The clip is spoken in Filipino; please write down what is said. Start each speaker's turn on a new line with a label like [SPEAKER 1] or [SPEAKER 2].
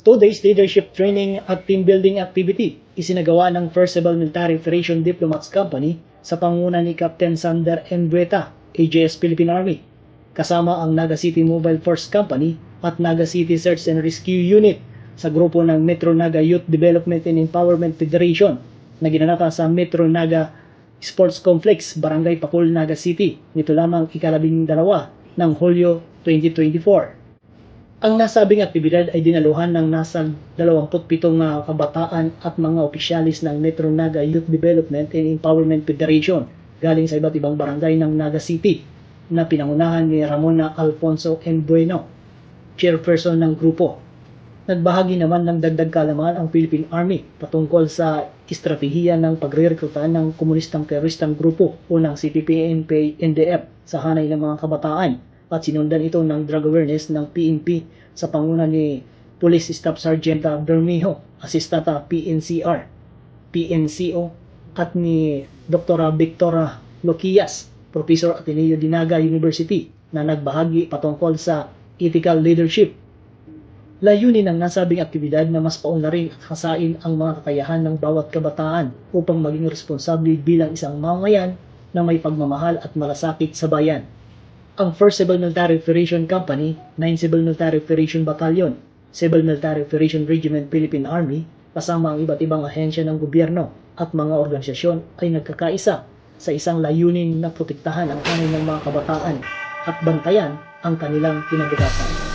[SPEAKER 1] 2 days leadership training at team building activity isinagawa ng First Civil Military Operation Diplomats Company sa pangunguna ni Captain Sander M. Dueta, AJS Philippine Army, kasama ang Naga City Mobile Force Company at Naga City Search and Rescue Unit sa grupo ng Metro Naga Youth Development and Empowerment Federation na ginanapa sa Metro Naga Sports Complex, Barangay Pakul, Naga City, nito lamang ika-12 ng Hulyo 2024. Ang nasabing aktibidad ay dinaluhan ng nasa 27 kabataan at mga opisyalis ng Metro Naga Youth Development and Empowerment Federation galing sa iba't ibang barangay ng Naga City na pinangunahan ni Ramona Alfonso M. Bueno, chairperson ng grupo. Nagbahagi naman ng dagdag kaalaman ang Philippine Army patungkol sa estratehiya ng pagre-rekruta ng komunistang teroristang grupo o ng CPP-NPA-NDF sa hanay ng mga kabataan at sinundan ito ng drug awareness ng PNP sa panguna ni Police Staff Sergeant Bermejo, Assistant PNCR, PNCO at ni Dr. Victor Loquias, Professor Ateneo Dinaga University, na nagbahagi patungkol sa ethical leadership. Layunin ng nasabing aktibidad na mas paunlarin at hasain ang mga kakayahan ng bawat kabataan upang maging responsable bilang isang mamamayan na may pagmamahal at malasakit sa bayan. Ang First Civil Military Operation Company, 9 Civil Military Operation Battalion, Civil Military Operation Regiment Philippine Army, kasama ang iba't ibang ahensya ng gobyerno at mga organisasyon ay nagkakaisa sa isang layunin na protektahan ang hanay ng mga kabataan at bantayan ang kanilang kinabukasan.